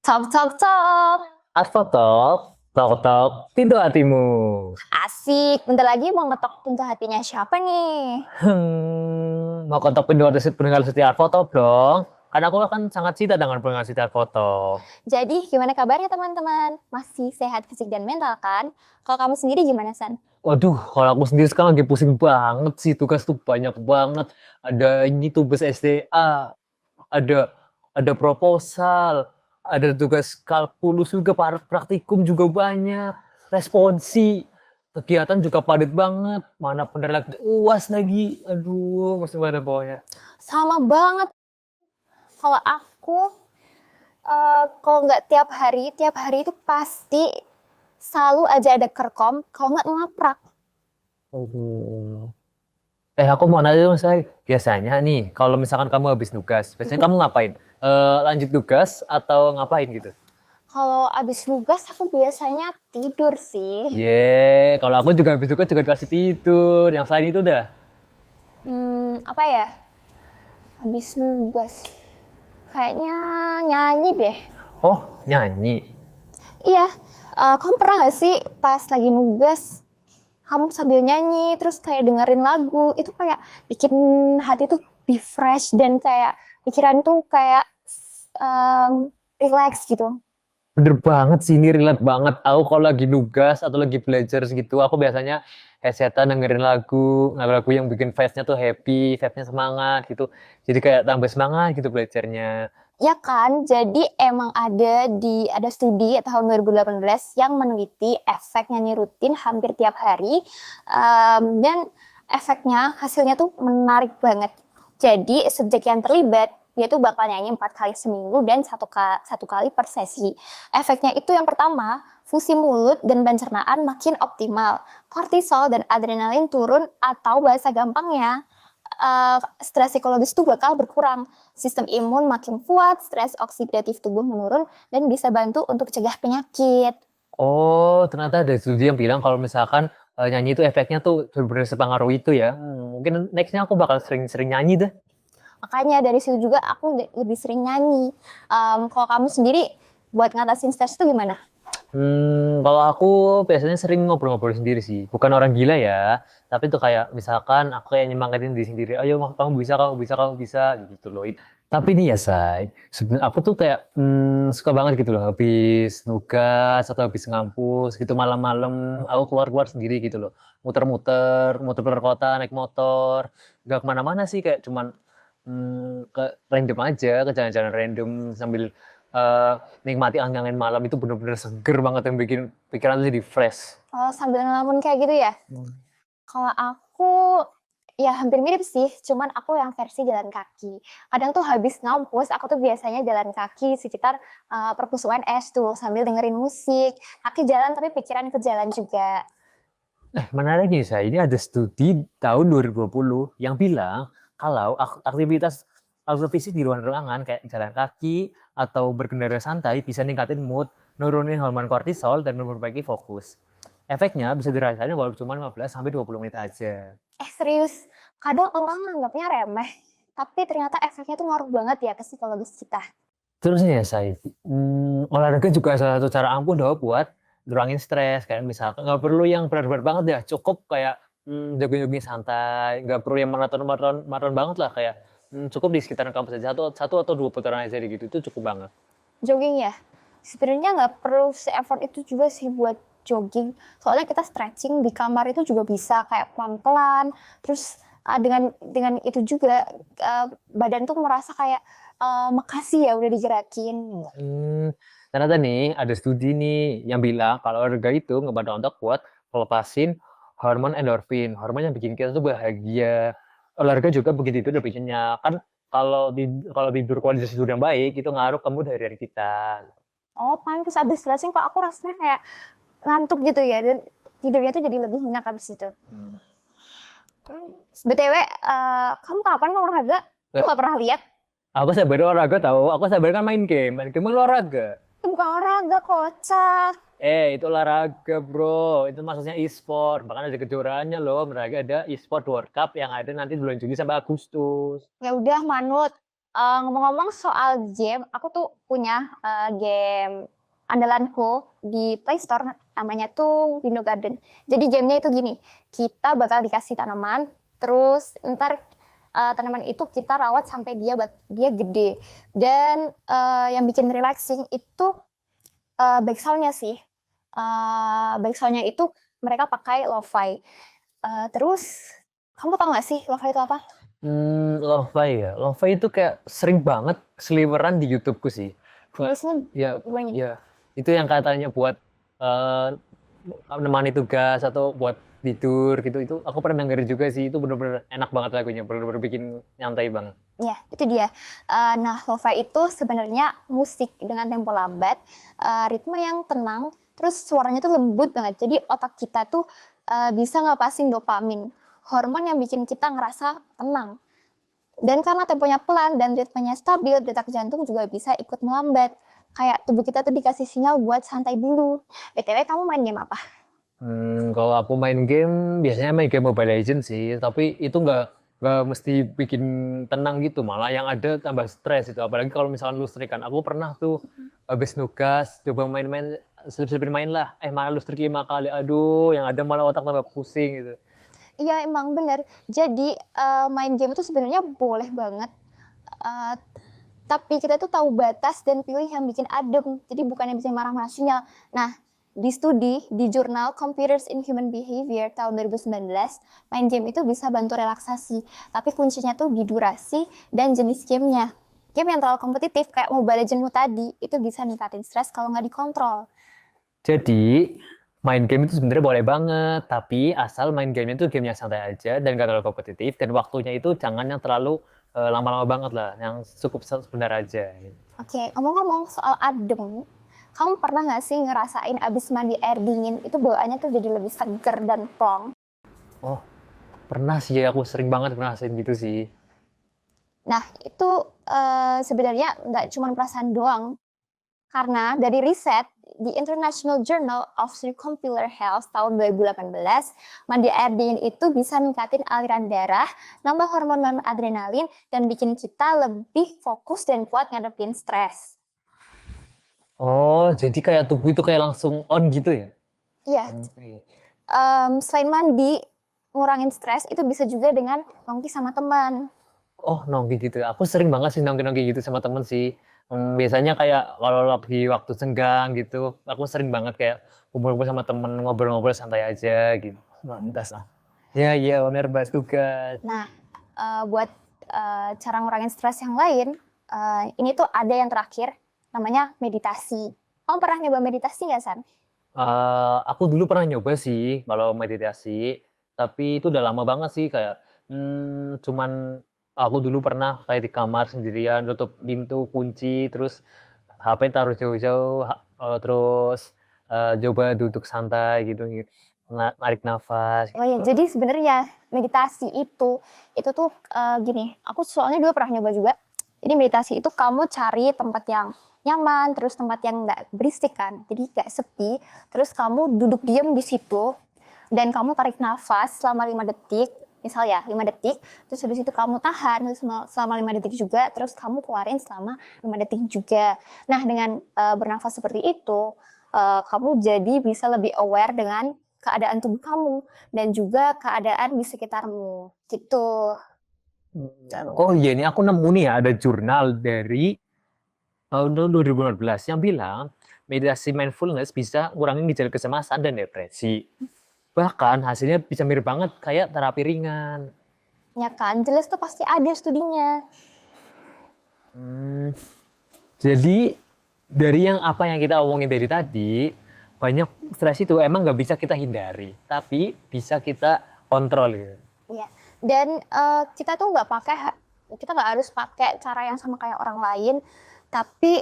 Talk, talk, talk. Advotok, tok-tok, pintu hatimu. Asik, bentar lagi mau ngetok pintu hatinya siapa nih? Mau kontak pendengar setia Advotok dong. Karena aku kan sangat cinta dengan pendengar setia Advotok. Jadi gimana kabarnya teman-teman? Masih sehat fisik dan mental kan? Kalau kamu sendiri gimana, San? Waduh, kalau aku sendiri sekarang lagi pusing banget sih. Tugas tuh banyak banget. Ada ini tugas SDA, ada ada proposal, ada tugas kalkulus juga, praktikum juga banyak, responsi, kegiatan juga padat banget. Mana bener lagi UAS lagi. Aduh, masih banyak pokoknya. Sama banget. Kalau aku, kalau nggak tiap hari itu pasti selalu aja ada kerkom, kalau nggak ngaprak. Aduh. Aku mau nanya dong, saya biasanya nih, kalau misalkan kamu habis tugas, biasanya kamu ngapain? Lanjut tugas atau ngapain gitu? Kalau abis nugas aku biasanya tidur sih. Kalau aku juga habis tugas juga dikasih tidur. Yang selain itu dah. Apa ya? Abis nugas. Kayaknya nyanyi deh. Oh, nyanyi. Iya, kamu pernah gak sih pas lagi nugas, kamu sambil nyanyi, terus kayak dengerin lagu, itu kayak bikin hati tuh be fresh dan kayak pikiran tuh kayak relax gitu. Bener banget sih, ini relate banget. Aku kalau lagi nugas atau lagi belajar gitu, aku biasanya headsetan dengerin lagu yang bikin vibe-nya tuh happy, vibe-nya semangat gitu. Jadi kayak tambah semangat gitu belajarnya. Ya kan, jadi emang ada studi tahun 2018 yang meneliti efek nyanyi rutin hampir tiap hari, dan hasilnya tuh menarik banget. Jadi subjek yang terlibat dia tuh bakal nyanyi 4 kali seminggu dan satu kali per sesi. Efeknya itu yang pertama, fungsi mulut dan pencernaan makin optimal, kortisol dan adrenalin turun, atau bahasa gampangnya stres psikologis tuh bakal berkurang, sistem imun makin kuat, stres oksidatif tubuh menurun, dan bisa bantu untuk cegah penyakit. Oh, ternyata ada studi yang bilang kalau misalkan nyanyi itu efeknya tuh bener-bener sepengaruh itu ya. Mungkin nextnya aku bakal sering-sering nyanyi deh. Makanya dari situ juga aku lebih sering nyanyi. Kalau kamu sendiri buat ngatasin stres itu gimana? Kalau aku biasanya sering ngobrol-ngobrol sendiri sih. Bukan orang gila ya, tapi tuh kayak misalkan aku kayak nyemangatin diri sendiri. Ayo, kamu bisa, kamu bisa, kamu bisa gitu loh. Tapi nih ya, Say, sebenarnya aku tuh kayak suka banget gitu loh. Habis nugas atau habis ngampus gitu malam-malam, aku keluar-keluar sendiri gitu loh. Muter-muter kota naik motor. Gak kemana-mana sih, kayak cuman ke random aja, ke jalan-jalan random sambil eh, nikmati angin-angin malam. Itu bener-bener seger banget yang bikin pikiran tuh jadi fresh. Oh, sambil ngelamun kayak gitu ya? Kalau aku ya hampir mirip sih, cuman aku yang versi jalan kaki. Kadang tuh habis ngampus, aku tuh biasanya jalan kaki sekitar perpustakaan es tuh sambil dengerin musik. Kaki jalan tapi pikiran ke jalan juga. Menarik nih, saya ini ada studi tahun 2020 yang bilang kalau aktivitas fisik di luar ruangan kayak jalan kaki atau berkendara santai bisa ningkatin mood, nurunin hormon kortisol, dan memperbaiki fokus. Efeknya bisa dirasain walau cuma 15 sampai 20 menit aja. Serius, kadang orang nganggapnya remeh, tapi ternyata efeknya tuh ngaruh banget ya ke psikologis kita. Terus nih ya, saya olahraga juga salah satu cara ampuh dong buat ngurangin stres. Kayak misalkan nggak perlu yang berat-berat banget ya, cukup kayak jogging-jogging santai, nggak perlu yang maraton banget lah, kayak cukup di sekitaran kampus saja, satu atau dua putaran aja gitu, itu cukup banget. Jogging ya, sebenarnya nggak perlu se-effort itu juga sih buat jogging. Soalnya kita stretching di kamar itu juga bisa kayak pelan-pelan. Terus dengan itu juga badan tuh merasa kayak makasih ya udah digerakin. Ternyata nih ada studi nih yang bilang kalau olahraga itu ngebantu otak buat melepasin hormon endorfin, hormon yang bikin kita tuh bahagia. Olahraga juga bikin tidur lebih nyenyak. Kan kalau tidur kualitas tidur yang baik itu ngaruh ke mood hari kita. Oh, pantes abis stretching kok aku rasanya kayak ngantuk gitu ya, dan tidurnya tuh jadi lebih nyenyak abis itu. BTW, kamu kapan mau olahraga? Aku nggak pernah lihat. Aku sabar olahraga tahu, aku sabar kan main game olahraga. Itu bukan olahraga, kocak. Itu olahraga bro, itu maksudnya e-sport. Bahkan ada kejuaraannya loh, mereka ada e-sport World Cup yang ada nanti bulan Juni sampai Agustus. Ya udah manut. Ngomong-ngomong soal game, aku tuh punya game andalanku di Play Store, namanya tuh Window Garden. Jadi gamenya itu gini, kita bakal dikasih tanaman, terus ntar tanaman itu kita rawat sampai dia gede. Dan yang bikin relaxing itu backsound-nya sih. Backsound-nya itu mereka pakai lo-fi. Terus kamu tau gak sih lo-fi itu apa? Lo-fi ya. Lo-fi itu kayak sering banget seliweran di YouTubeku sih. Jenisnya Ya, gimana? ya. Itu yang katanya buat eh nemani tugas atau buat tidur gitu. Itu aku pernah denger juga sih. Itu bener-bener enak banget lagunya. Bener-bener bikin nyantai banget. Ya, itu dia. Nah, lo-fi itu sebenarnya musik dengan tempo lambat, ritme yang tenang, terus suaranya tuh lembut banget. Jadi otak kita tuh bisa ngepasin dopamin, hormon yang bikin kita ngerasa tenang. Dan karena temponya pelan dan ritmenya stabil, detak jantung juga bisa ikut melambat. Kayak tubuh kita tuh dikasih sinyal buat santai dulu. BTW, kamu main game apa? Kalau aku main game, biasanya main game Mobile Legends sih, tapi itu nggak mesti bikin tenang gitu, malah yang ada tambah stres itu. Apalagi kalau misalkan listrik kan, aku pernah tuh habis nugas, coba main-main, selip-selipin main lah, malah listrik 5 kali, aduh, yang ada malah otak tambah pusing gitu. Iya, emang bener. Jadi main game itu sebenarnya boleh banget. Eh, tapi kita tuh tahu batas dan pilih yang bikin adem. Jadi bukan yang bikin marah-marah sinyal. Nah, di studi di jurnal Computers in Human Behavior tahun 2019, main game itu bisa bantu relaksasi. Tapi kuncinya tuh di durasi dan jenis gamenya. Game yang terlalu kompetitif kayak Mobile Legends tadi, itu bisa ningkatin stres kalau nggak dikontrol. Jadi, main game itu sebenarnya boleh banget, tapi asal main game itu game yang santai aja dan gak terlalu kompetitif, dan waktunya itu jangan yang terlalu lama-lama banget lah, yang cukup sebentar aja. Oke, ngomong-ngomong soal adem, kamu pernah nggak sih ngerasain abis mandi air dingin, itu bawaannya tuh jadi lebih seger dan plong? Oh, pernah sih, aku sering banget ngerasain gitu sih. Nah, itu sebenarnya nggak cuma perasaan doang, karena dari riset di International Journal of Circumpolar Health tahun 2018, mandi air dingin itu bisa ningkatin aliran darah, nambah hormon non-adrenalin, dan bikin kita lebih fokus dan kuat ngadepin stres. Oh, jadi kayak tubuh itu kayak langsung on gitu ya? Iya, Oke. selain mandi, ngurangin stres itu bisa juga dengan nongki sama teman. Oh, nongki gitu. Aku sering banget sih nongki-nongki gitu sama temen sih. Biasanya kayak kalau lagi waktu senggang gitu, aku sering banget kayak kumpul-kumpul sama temen, ngobrol-ngobrol santai aja gitu. Mantas lah. Ya, iya, bener, bahas tugas. Nah, buat cara ngurangin stres yang lain, ini tuh ada yang terakhir, namanya meditasi. Kamu pernah nyoba meditasi nggak, San? Aku dulu pernah nyoba sih kalau meditasi, tapi itu udah lama banget sih kayak cuman aku dulu pernah kayak di kamar sendirian, tutup pintu, kunci, terus HP taruh jauh-jauh, terus coba duduk santai gitu, narik nafas. Oh ya, jadi sebenarnya meditasi itu tuh gini, aku soalnya dulu pernah nyoba juga. Jadi meditasi itu kamu cari tempat yang nyaman, terus tempat yang nggak berisik kan, jadi nggak sepi. Terus kamu duduk diam di situ, dan kamu tarik nafas selama 5 detik, misal ya 5 detik, terus habis itu kamu tahan terus selama 5 detik juga, terus kamu keluarin selama 5 detik juga. Nah, dengan bernafas seperti itu, kamu jadi bisa lebih aware dengan keadaan tubuh kamu dan juga keadaan di sekitarmu gitu. Oh iya, ini aku nemu nih ya, ada jurnal dari tahun 2015 yang bilang meditasi mindfulness bisa ngurangin gejala kecemasan dan depresi. Bahkan hasilnya bisa mirip banget kayak terapi ringan. Ya kan, jelas tuh pasti ada studinya. Hmm, jadi dari apa yang kita omongin dari tadi, banyak stres itu emang nggak bisa kita hindari, tapi bisa kita kontrol gitu. Ya, dan kita nggak harus pakai cara yang sama kayak orang lain, tapi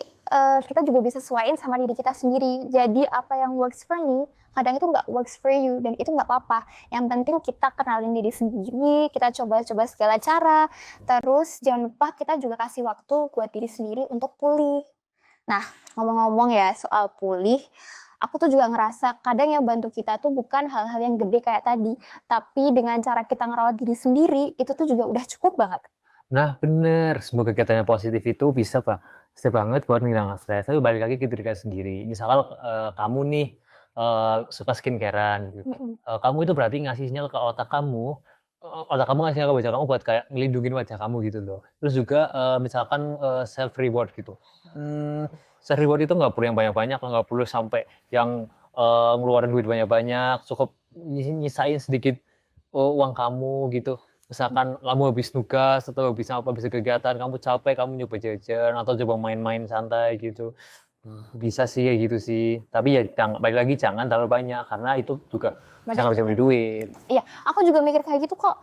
kita juga bisa sesuaiin sama diri kita sendiri. Jadi apa yang works for me, kadang itu nggak works for you, dan itu nggak apa-apa. Yang penting kita kenalin diri sendiri, kita coba-coba segala cara, terus jangan lupa kita juga kasih waktu buat diri sendiri untuk pulih. Nah, ngomong-ngomong ya soal pulih, aku tuh juga ngerasa kadang yang bantu kita tuh bukan hal-hal yang gede kayak tadi, tapi dengan cara kita ngerawat diri sendiri, itu tuh juga udah cukup banget. Nah, bener. Semoga kegiatan yang positif itu bisa banget buat ngilangin stres. Tapi balik lagi ke diri kalian sendiri. Misalkan kamu nih suka skincarean gitu. Mm-mm. Kamu itu berarti ngasih sinyal ke otak kamu ngasih sinyal ke wajah kamu buat kayak ngelindungin wajah kamu gitu loh. Terus juga misalkan self reward gitu. Self reward itu nggak perlu yang banyak-banyak, nggak perlu sampai yang ngeluarin duit banyak-banyak. Cukup nyisain sedikit uang kamu gitu. Misalkan kamu habis tugas atau habis kegiatan, kamu capek, kamu nyoba jajan atau coba main-main santai gitu. Bisa sih kayak gitu sih. Tapi ya balik lagi jangan terlalu banyak karena itu juga Banyak. bisa beli duit. Iya, aku juga mikir kayak gitu kok.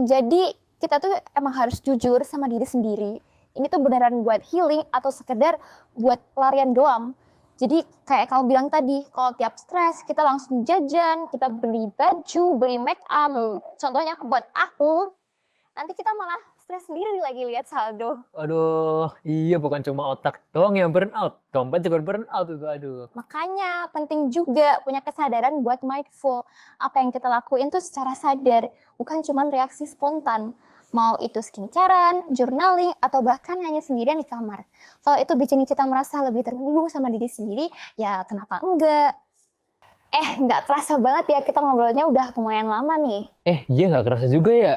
Jadi kita tuh emang harus jujur sama diri sendiri. Ini tuh beneran buat healing atau sekedar buat pelarian doang. Jadi kayak kamu bilang tadi, kalau tiap stres kita langsung jajan, kita beli baju, beli make up. Contohnya buat aku, nanti kita malah stres sendiri lagi lihat saldo. Aduh, iya bukan cuma otak doang yang burn out. Dompet juga burn out itu, aduh. Makanya penting juga punya kesadaran buat mindful. Apa yang kita lakuin tuh secara sadar, bukan cuma reaksi spontan. Mau itu skincarean, journaling, atau bahkan hanya sendirian di kamar. Kalau itu bikin kita merasa lebih terhubung sama diri sendiri, ya kenapa enggak? Nggak terasa banget ya kita ngobrolnya udah lumayan lama nih. Iya nggak kerasa juga ya.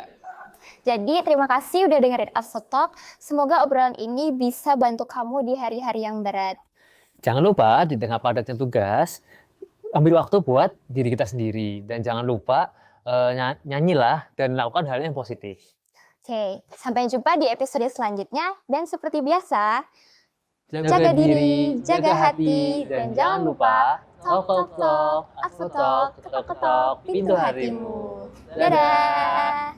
Jadi terima kasih udah dengerin After Talk. Semoga obrolan ini bisa bantu kamu di hari-hari yang berat. Jangan lupa di tengah padatnya tugas, ambil waktu buat diri kita sendiri. Dan jangan lupa nyanyilah dan lakukan hal yang positif. Oke, sampai jumpa di episode selanjutnya. Dan seperti biasa, Jaga diri, jaga hati, dan jangan lupa talk, After Talk, ketok-ketok pintu hatimu. Dadah!